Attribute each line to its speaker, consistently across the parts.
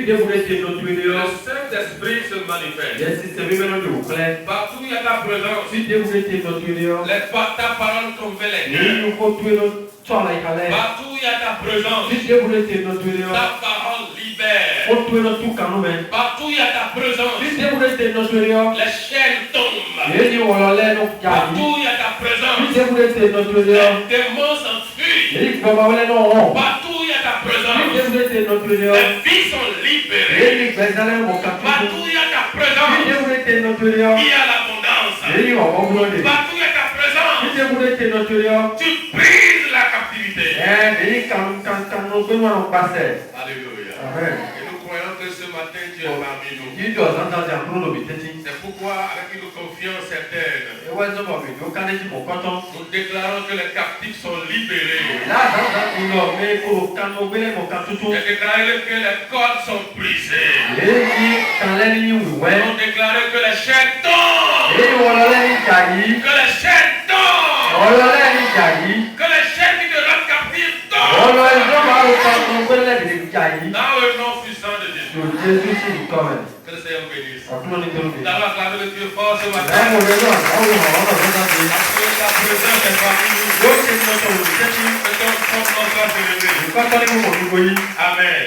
Speaker 1: Le Saint-Esprit se manifeste. Partout il y a ta présence. Ta parole convainc les cœurs. Partout il y a ta présence. Ta parole libère. Partout il y a ta présence. Les chaînes tombent. Partout il y a ta présence. Les démons s'enfuient. Partout il y a ta présence. Les vies sont libérées. Partout il y a ta présence. Il y a l'abondance. Partout il y a ta présence. Tu brises la captivité. Alléluia.
Speaker 2: Amen.
Speaker 1: Et nous croyons que ce matin tu es parmi nous. C'est pourquoi avec une confiance certaine, nous déclarons que les captifs sont libérés. J'ai déclaré que les cordes sont brisées. Nous déclarons que les chaînes tombent. Que les chaînes tombent. Que les chaînes qui te rendent captif tombent. Dans le nom puissant de Jésus. Que le Seigneur bénisse. Nous allons acclamer le Dieu fort ce matin. Parce que ta présence est parmi nous. Que ton nom soit élevé. Amen.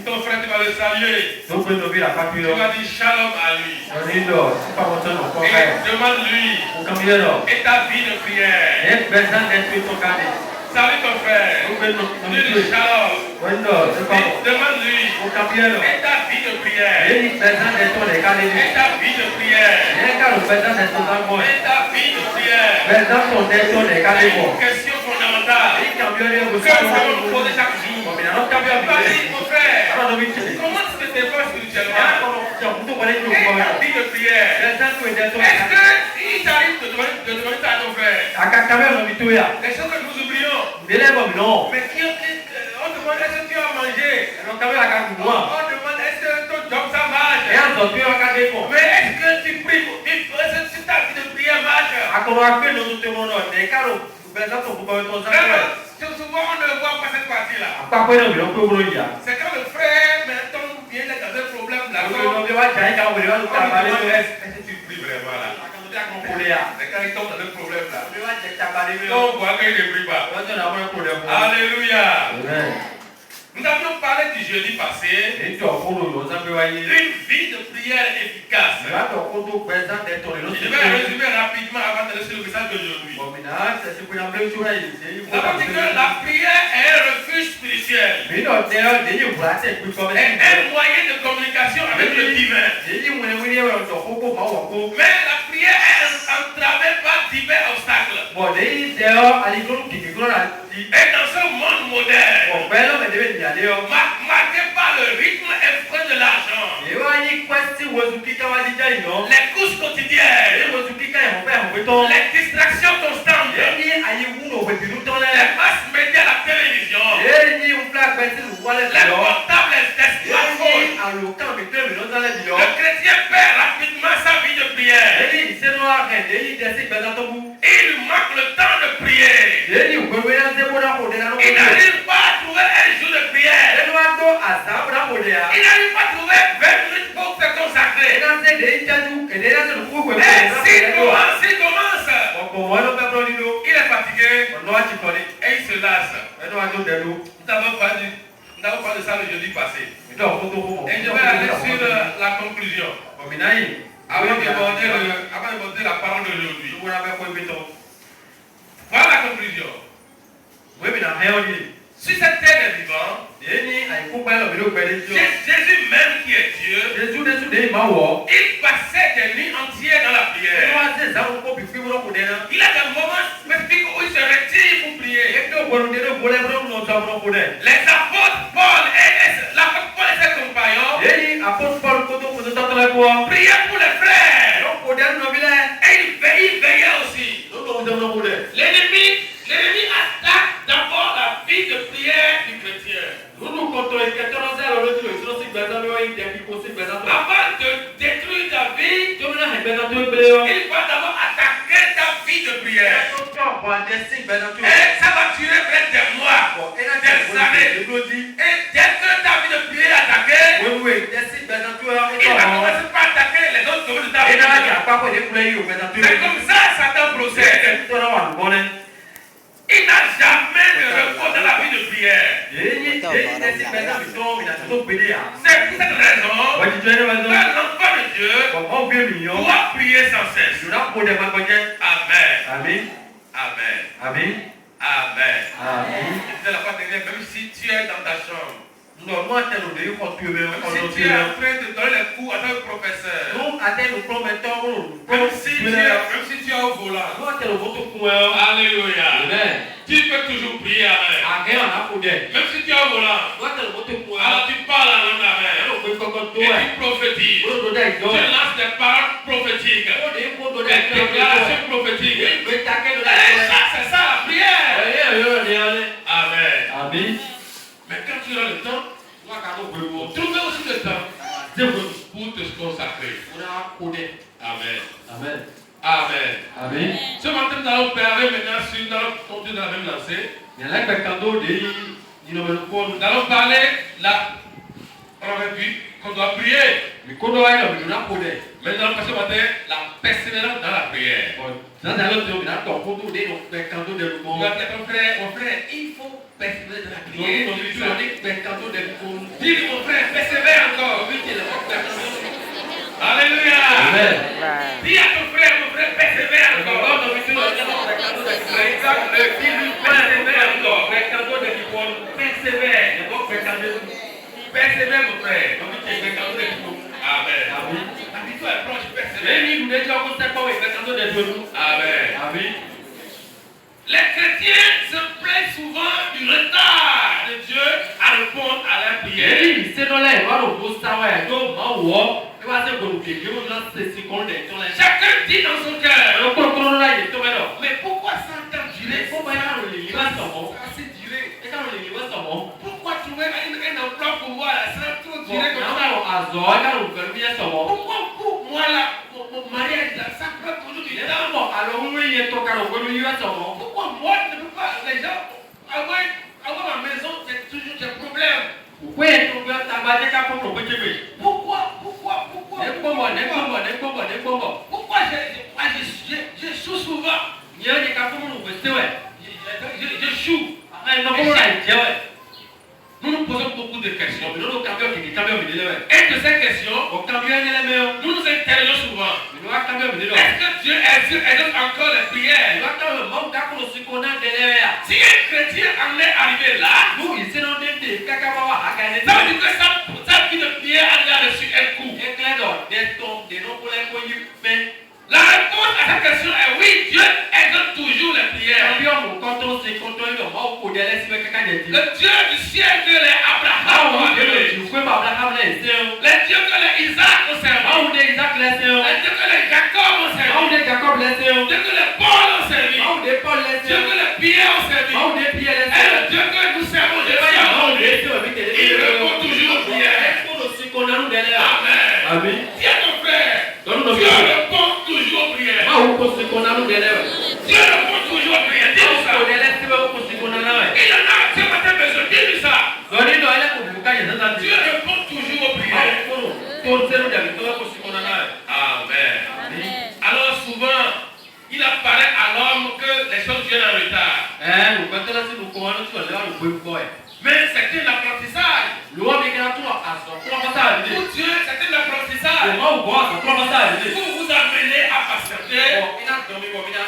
Speaker 1: Ton frère tu vas le saluer. Tu vas dire shalom à lui. Et demande-lui. Et ta vie de prière. Salut ton frère. Dis shalom. Demande-lui. Et ta vie de prière. Et ta vie de prière. Et ta vie de prière. Une question fondamentale. Que nous allons nous poser chaque jour. Vas-y mon frère. Comment tu te défends spirituellement? Et ta vie de prière. Est-ce que il t'arrive de demander ça à ton frère? Les choses que nous oublions. Mais qui on demande est-ce que tu as mangé? On demande est-ce que ton job ça marche? Mais est-ce que tu pries? Est-ce que ta vie de prière marche? Souvent on ne voit pas cette partie-là. C'est quand le frère vient dans un problème là. Est-ce que tu pries vraiment là? C'est quand il tombe dans un problème là. On voit qu'il ne prie pas. Alléluia. Nous avions parlé du jeudi passé. Une vie de prière efficace. Je vais résumer rapidement avant de laisser le message d'aujourd'hui. Nous avons dit que la prière est un refuge spirituel. Et un moyen de communication avec le divin. Mais la prière est entravée par divers obstacles. Et dans ce monde moderne, marqué par le rythme effréné de l'argent, les courses quotidiennes, les distractions constantes, les masses médias, la télévision, les portables, les smartphones, le chrétien perd rapidement sa vie de prière. Il manque le temps de prier. Il n'arrive pas à trouver un jour de prière. Il n'arrive pas à trouver 20 minutes pour se consacrer. Et s'il commence, il est fatigué et il se lasse. Nous avons parlé de ça le jeudi passé. Et je vais aller sur la conclusion. Avant d'aborder la parole d'aujourd'hui. Voilà la conclusion. Si cette terre est vivante, Jésus même qui est Dieu, il passait des nuits entières dans la prière. Il a des moments spécifiques où il se retire pour prier. Les apôtres Paul et ses compagnons priaient pour les frères. Et ils veillaient aussi. L'ennemi attaque d'abord la vie de prière du chrétien. Avant de détruire ta vie, il va d'abord attaquer ta vie de prière. Et ça va durer peut-être des mois, des années. Et dès que ta vie de prière est attaquée, comme ça Satan procède. Il n'a jamais de repos dans la vie de prière. C'est pour cette raison que l'enfant de Dieu doit prier sans cesse. Amen.
Speaker 2: Amen.
Speaker 1: Amen.
Speaker 2: Amen.
Speaker 1: Amen.
Speaker 2: Amen.
Speaker 1: Je disais la fois dernière, même si tu es dans ta chambre, si tu es en train de donner les cours à ton professeur, même si tu es au volant, alléluia, tu peux toujours prier. Amen. Même si tu es au volant, alors tu parles en langue. Amen. Et tu prophétises. Tu lances des paroles prophétiques, des déclarations prophétiques. C'est ça la prière. Amen.
Speaker 2: Amen.
Speaker 1: Mais quand tu as le temps, trouver aussi le temps pour te consacrer. Amen.
Speaker 2: Amen.
Speaker 1: Amen.
Speaker 2: Amen.
Speaker 1: Ce matin, nous allons parler maintenant sur, nous allons continuer dans la même lancée. Nous allons parler là. On avait vu qu'on doit prier. Mais nous allons passer matin la persévérance dans la prière. Mon frère, il faut persévérer dans la prière. Dis mon frère, persévère encore. Alléluia. Dis à ton frère, persévère encore. Persévère mon frère. Amen. Habille-toi et proche, persévère. Amen. Les chrétiens se plaignent souvent du retard de Dieu à répondre à la prière. Chacun dit dans son cœur, mais pourquoi ça t'a duré? Assez duré. Pourquoi trouver un emploi pour moi là, ça a trop duré comme ça? Pourquoi pour moi là, mon mariage là, ça prend toujours du temps? Pourquoi moi je ne peux pas, les gens, avoir ma maison, c'est toujours des problèmes. Pourquoi j'échoue souvent? J'échoue. Nous nous posons beaucoup de questions. Et de ces questions, nous nous interrogeons souvent. Est-ce que Dieu exauce encore les prières? Si un chrétien en est arrivé là, ça veut dire que sa vie de prière a déjà reçu un coup. La réponse à cette question est oui, Dieu exauce toujours les prières. Le Dieu du ciel que les Abraham ont adoré. Les dieux que les Isaac ont servi. Les dieux que les Jacob ont servi. Les dieux que les Paul ont servi. Les dieux que les Pierre ont servi. Et le Dieu que nous servons de il répond toujours aux prières. Amen. Dis à ton frère, Dieu répond toujours aux prières. Dieu répond toujours aux prières. Dis-lui ça. Il en a ce matin besoin. Dis-lui ça. Dieu répond toujours aux prières. Amen. Alors souvent, il apparaît à l'homme que les choses viennent en retard. Mais c'est un apprentissage. Pour Dieu, c'est un apprentissage. Pour vous amener à patienter.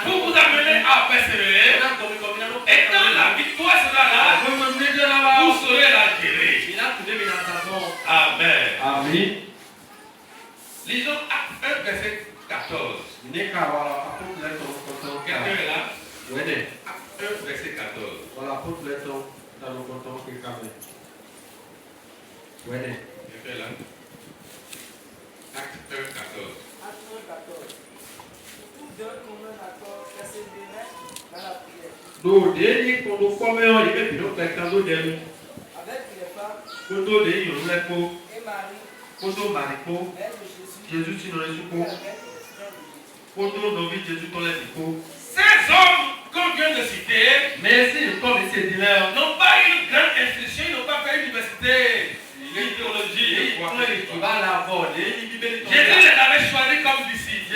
Speaker 1: Pour vous amener à persévérer. Et quand la victoire sera là, vous saurez la gérer. Amen. Lisons Acte 1, verset 14. Quelqu'un est là? Acte 1, verset 14. Acte 1, 14.
Speaker 3: Avec les femmes
Speaker 1: Ces hommes qu'on vient de citer n'ont pas eu une grande instruction, ils n'ont pas fait une université de théologie. Jésus les avait choisis comme disciples.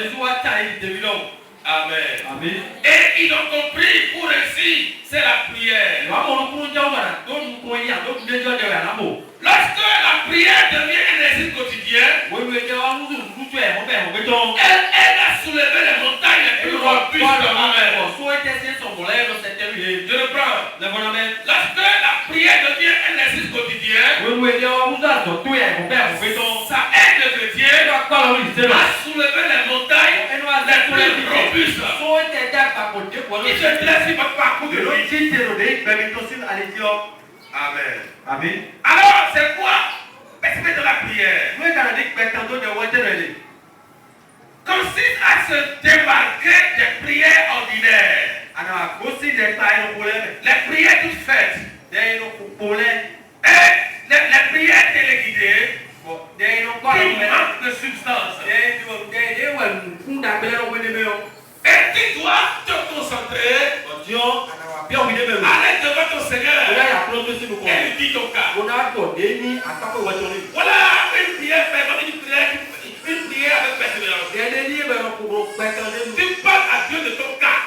Speaker 1: Amen.
Speaker 3: Amen.
Speaker 1: Et ils ont compris pour réussir, c'est la prière. Lorsque la prière devient un exercice quotidien, elle aide à soulever les montagnes les plus robustes. Je reprends. Lorsque la prière devient un exercice quotidien, ça aide le chrétien à soulever les montagnes les plus robustes. Il se dresse sur votre parcours de vie. Amen.
Speaker 3: Amen.
Speaker 1: Alors, c'est quoi persévérer dans la prière? Consiste à se démarquer des prières ordinaires. Les prières toutes faites. Et les prières téléguidées qui manquent de substance. Et tu dois te concentrer. Arrête devant ton Seigneur et lui dis ton cas. Voilà une prière fervente, une prière avec persévérance. Tu parles à Dieu de ton cas.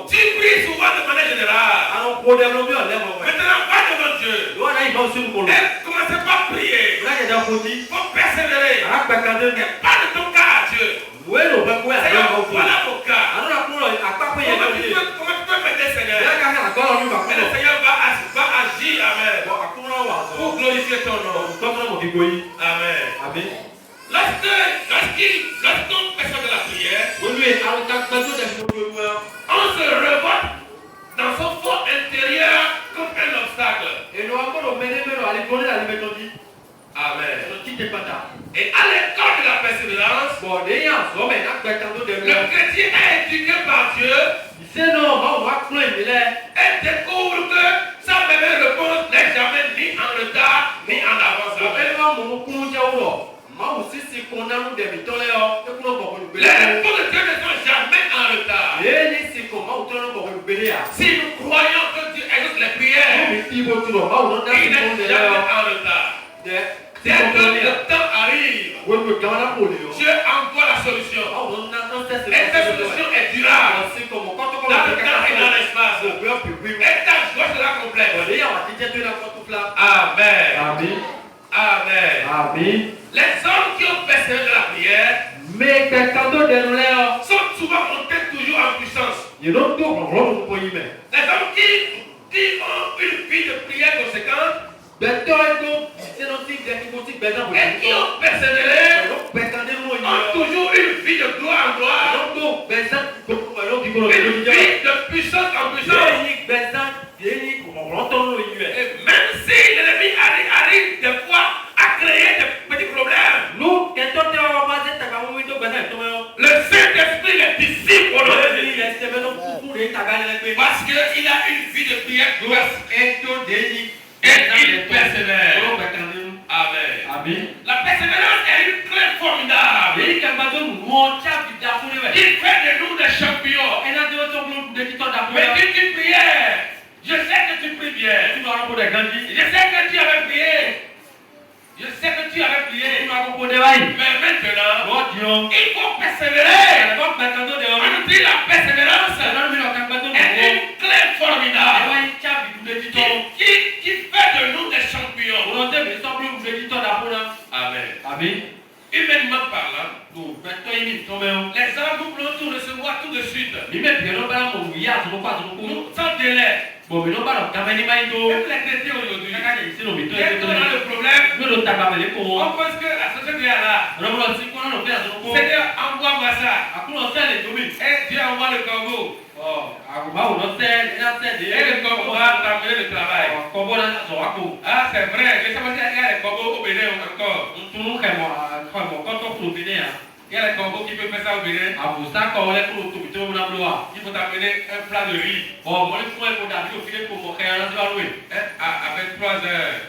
Speaker 1: Tu pries souvent de manière générale. Maintenant, va devant Dieu. Et commencez pas à prier. Il faut persévérer. Et parle de ton cas à Dieu. Seigneur, voilà mon cas. Comment tu peux m'aider, Seigneur? Et le Seigneur va agir, amen, pour glorifier ton nom. Amen. Lorsqu'on perçoit de la prière, on se révolte dans son fort intérieur contre un obstacle. Amen. Et à l'école de la persévérance, le chrétien est éduqué par Dieu et découvre que sa même réponse n'est jamais ni en retard ni en avance. Les réponses de Dieu ne sont jamais en retard. Si nous croyons que Dieu exauce les prières, il n'est jamais en retard. Dès que le temps arrive, Dieu envoie la solution. Et cette solution est durable. Dans le temps et dans l'espace. Et ta joie sera complète. Amen. Amen. Les hommes qui ont persévéré de la prière sont souvent montés toujours en puissance. Les hommes qui ont une vie de prière conséquente et qui ont persévéré ont toujours une vie de gloire en gloire, une vie de puissance en puissance. Et même si l'ennemi arrive des fois à créer des petits problèmes, le Saint-Esprit les dissipe au nom de Jésus. Parce qu'il a une vie de prière glorieuse. Et il persévère. Amen. La persévérance est une clé formidable. Il fait de nous des champions. Mais si tu prières, je sais que tu pries bien. Je sais que tu avais prié. Mais maintenant, il faut persévérer. On dit la persévérance est une clé formidable qui fait de nous des champions. Amen. Humainement parlant, les hommes nous voulons tout recevoir tout de suite. Sans délai. Même les chrétiens aujourd'hui, dès qu'on a le problème, on pense que la société est là. Seigneur, envoie-moi ça. Et Dieu envoie le corbeau. Et le corbeau va t'amener le travail. Ah, c'est vrai. Je sais pas s'il y a les corbeaux au Bénin encore. Il y a les corbeaux qui peuvent faire ça au Bénin. Il faut t'amener un plat de riz. À 23 heures.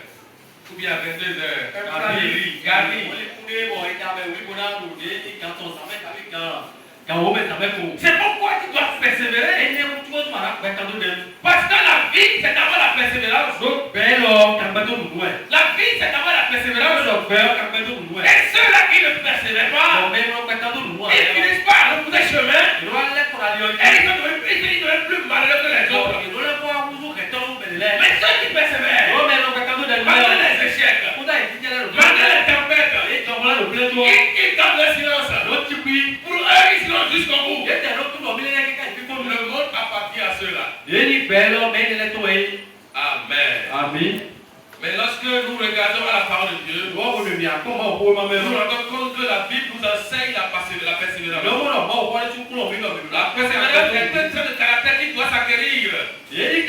Speaker 1: Ou bien à 22 heures. Un plat de riz. Garni. C'est pourquoi tu dois persévérer. Parce que la vie, c'est d'abord la persévérance. La vie, c'est d'abord la persévérance. Et ceux-là qui ne persévèrent pas, ils finissent pas à repousser chemin. Et ils deviennent plus malheureux que les autres. Mais ceux qui persévèrent, malgré les échecs, malgré les tempêtes, ils gardent le silence. Pour eux, ils seront jusqu'au bout. Le monde appartient à ceux-là. Amen. Mais lorsque nous regardons à la parole de Dieu, nous nous rendons compte que la Bible nous enseigne la persévérance. La persévérance est un trait de caractère qui doit s'acquérir. C'est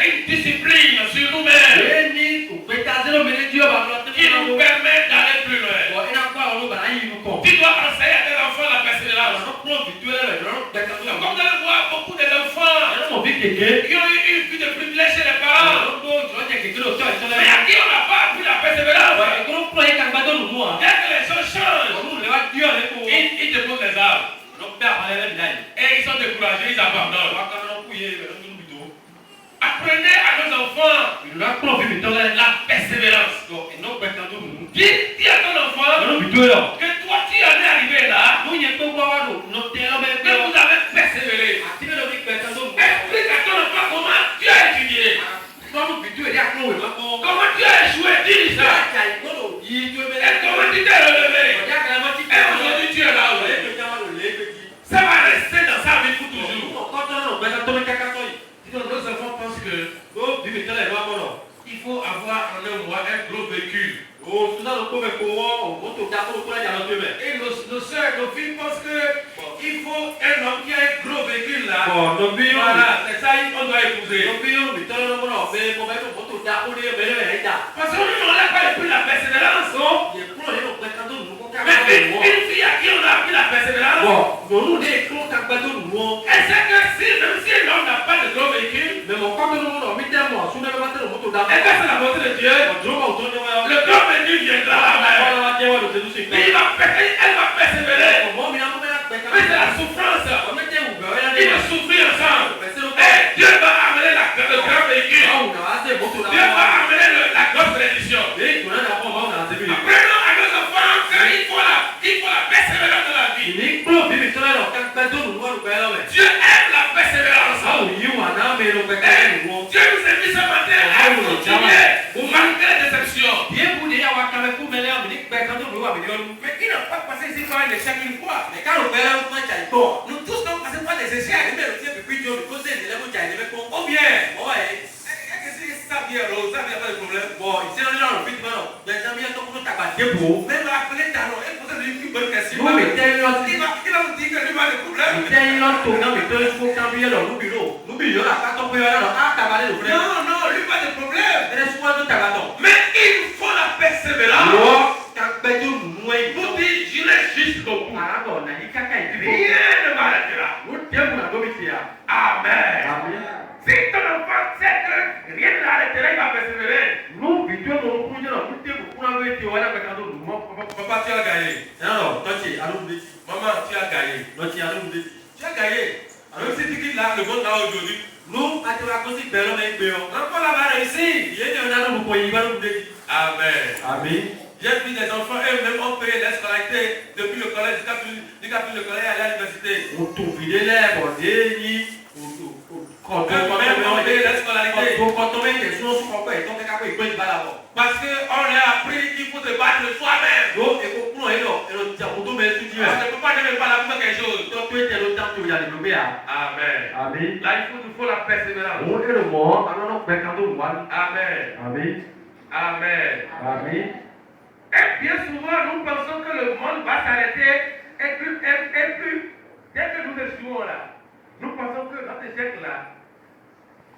Speaker 1: une discipline sur nous-mêmes qui nous permet d'aller plus loin. Tu dois enseigner à tes enfants la persévérance. Comme vous allez voir beaucoup d'enfants qui ont eu une vie de privilège chez les parents, mais à qui on n'a pas appris la persévérance. Dès que les choses changent, ils déposent les armes. Et ils sont découragés, ils abandonnent. Apprenez à nos enfants la persévérance. Dis à ton enfant que toi tu en es arrivé là, que vous avez persévéré. Explique à ton enfant comment tu as étudié. Comment tu as échoué, dis ça. Et comment tu t'es relevé. Et aujourd'hui tu es là. Ça va rester dans sa vie pour toujours. Nos enfants pensent que il faut avoir en un mois un gros véhicule. Et nos soeurs, nos filles pensent qu'il faut un homme qui a un gros véhicule là. Voilà, c'est ça qu'on doit épouser. Parce que nous, on n'a pas appris la persévérance. Mais une fille à qui on a appris la persévérance, elle sait que même si l'homme n'a pas de gros véhicule, elle va c'est la volonté de Dieu. Le grand véhicule viendra. Elle va persévérer. Mais c'est la souffrance. Ils vont souffrir ensemble. Et Dieu va amener le grand véhicule. Dieu va amener la grosse bénédiction. Apprenons à nos enfants qu'il faut la persévérance dans la vie. Dieu aime la persévérance. Dieu nous a mis ce matin à continuer malgré les déceptions. Mais qui n'a pas passé ici par un échec une fois? Nous tous sommes passés par des échecs. Ou bien, ça vient pas de problème. Même appeler Talon et poser une bonne question. Il va vous dire que lui va le problème. Non, lui pas de problème. Mais il faut la persévérance. Pour dire, je l'ai jusqu'au bout. Rien ne m'arrêtera. Amen. Si ton enfant sait que rien ne l'arrêtera, il va persévérer. Papa, tu as gagné. Maman, tu as gagné. Tu as gagné. Même si tu quittes là, le monde là aujourd'hui. L'enfant là va réussir. Amen. J'ai vu des enfants, eux-mêmes ont payé les scolarités depuis le collège jusqu'à le collège à l'université. Parce qu'on a appris qu'il faut se battre soi-même. On ne peut pas ne pas la faire quelque chose. Amen. Là, il faut la persévérance. Amen. Et bien souvent, nous pensons que le monde va s'arrêter et plus dès que nous échouons là, nous pensons que notre échec là,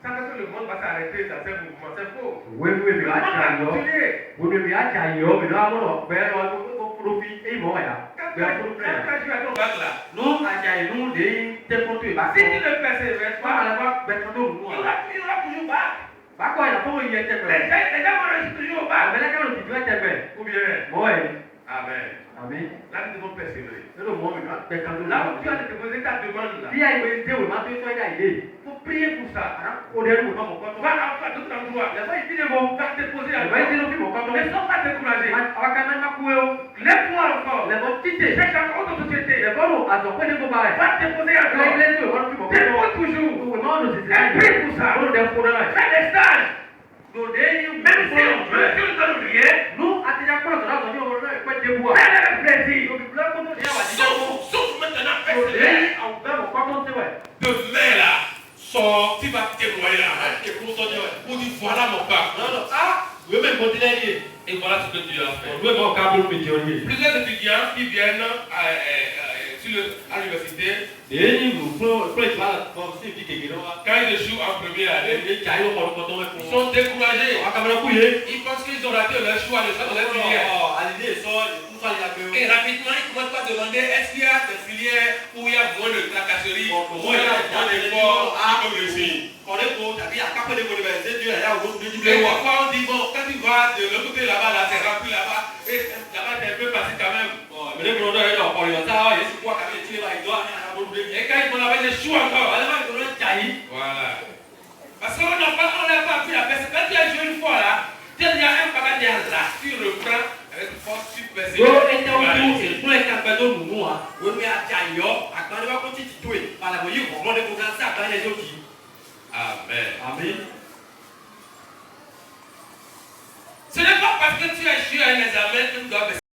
Speaker 1: ça veut dire que le monde va s'arrêter dans ce mouvement. C'est faux. Le monde va continuer. Quand tu as ton bac là, si tu ne persévères pas, il y aura toujours bac. Les gens vont rester toujours au bac. Ou bien. Amen. Là, nous devons persévérer.
Speaker 2: Nínú mọ́ mi ká pẹ̀ kan tó
Speaker 1: Là où tu as déposé ta demande là,
Speaker 2: Bí àìwé dé wò máa tó sọ ẹ̀dá ìdè.
Speaker 1: il faut prier pour ça.
Speaker 2: Ó dẹ̀ ní wò máa mọ̀ kọ́ tó.
Speaker 1: Va à tout endroit.
Speaker 2: Lẹ́fọ́ ìdílé bọ̀.
Speaker 1: Va déposer à
Speaker 2: Ìwé ìdílé fi mọ̀ kọ́ tó.
Speaker 1: Ne sois pas découragé.
Speaker 2: Àwọn kan náà máa kú ẹ o.
Speaker 1: Lève-toi encore.
Speaker 2: Lẹ́fọ́ títè.
Speaker 1: Cherche encore autre société.
Speaker 2: Lẹ́fọ́ rò àtọ̀pẹ́ ní gbogbo rẹ̀.
Speaker 1: Va déposer à
Speaker 2: Ìwé ìdílé tí wọ́n fi mọ̀ kọ́ tó.
Speaker 1: Dépose toujours.
Speaker 2: Òwe máa ń lò sí sí.
Speaker 1: Et prie pour ça.
Speaker 2: Ó dẹ̀ fún náà.
Speaker 1: Fais des stages.
Speaker 2: Lòdì yìí
Speaker 1: Même si on veut, si on ne donne rien,
Speaker 2: nous àtijọ́ pọ̀ sọ̀rọ̀ àtọ̀jú ọmọ náà pẹ́ dé bu wa.
Speaker 1: fais avec plaisir.
Speaker 2: Òbí bílẹ̀ kó tó di àwọn àtijọ́ mọ́.
Speaker 1: Sauf maintenant, fais
Speaker 2: Lòdì
Speaker 1: cela.
Speaker 2: yìí àwọn bẹ́ẹ̀ mọ̀ kọ́ tó ń tẹ́wẹ̀.
Speaker 1: Demain là, sors, tu vas témoigner là. Pour dire voilà mon papa.
Speaker 2: Ìwé mẹ́rin kò dílé yìí.
Speaker 1: Et voilà ce que Dieu a fait.
Speaker 2: Ìwé mọ̀ ká bó mi jọ yìí.
Speaker 1: Plusieurs étudiants qui viennent à l'université,
Speaker 2: Èyí ló fún ìgbà kan sí ìdí kékeré wa.
Speaker 1: quand ils échouent en première année,
Speaker 2: Èyí jà yóò kọ̀ lọ́kọ̀ tó wẹ̀
Speaker 1: ils
Speaker 2: fún wọn.
Speaker 1: sont découragés.
Speaker 2: Àwọn akamẹ́rẹ́ kú yé.
Speaker 1: Ils pensent qu'ils ont raté leur choix de faire leur filière.
Speaker 2: Àlìdé sọ ìfúnfà yà pé o.
Speaker 1: Et rapidement, ils commencent par demander est-ce qu'il y a des filières où il y a moins de tracasseries, où il y a moins d'efforts, comme le signe.
Speaker 2: Kọ̀dé ko tàbí àkápẹ́ de ko de bẹ̀ ṣe ju ẹ̀yà òwò méjì
Speaker 1: Et
Speaker 2: bẹ́ẹ̀ wà.
Speaker 1: parfois on dit bon, quand tu vas de l'autre côté là-bas, là, c'est rempli là-bas, et là-bas c'est un peu facile quand même.
Speaker 2: Mẹ̀lẹ́ kúrò náà yẹ ọ̀pọ̀ yọ̀ sáà yẹ sùkú àkàbí ètí ìbá ìjọ àmì àbúrò bẹ́ẹ̀.
Speaker 1: Et quand ils vont là-bas, ils échouent encore.
Speaker 2: Àlẹ́ máa ń kúrò jà yìí.
Speaker 1: Voilà. Parce qu'on n'a pas appris la personne. Quand tu as joué une fois là, tu as déjà un bagage là, tu reprends avec force, tu persévères.
Speaker 2: Yóò ẹ̀jẹ̀ ojú ìfúnlẹ̀ kàgbẹ́ tó nùnú wa. Wọ́n mi àjà yọ àgbàdo bá kó títí tó yìí. Palàbọ̀ yìí kọ̀ ọ́n lẹ́kọ̀ọ́ ká sí àgbáyé yóò kì í.
Speaker 1: Amen.
Speaker 2: Àmín.
Speaker 1: Ce n'est pas parce que tu as échoué à un examen que tu dois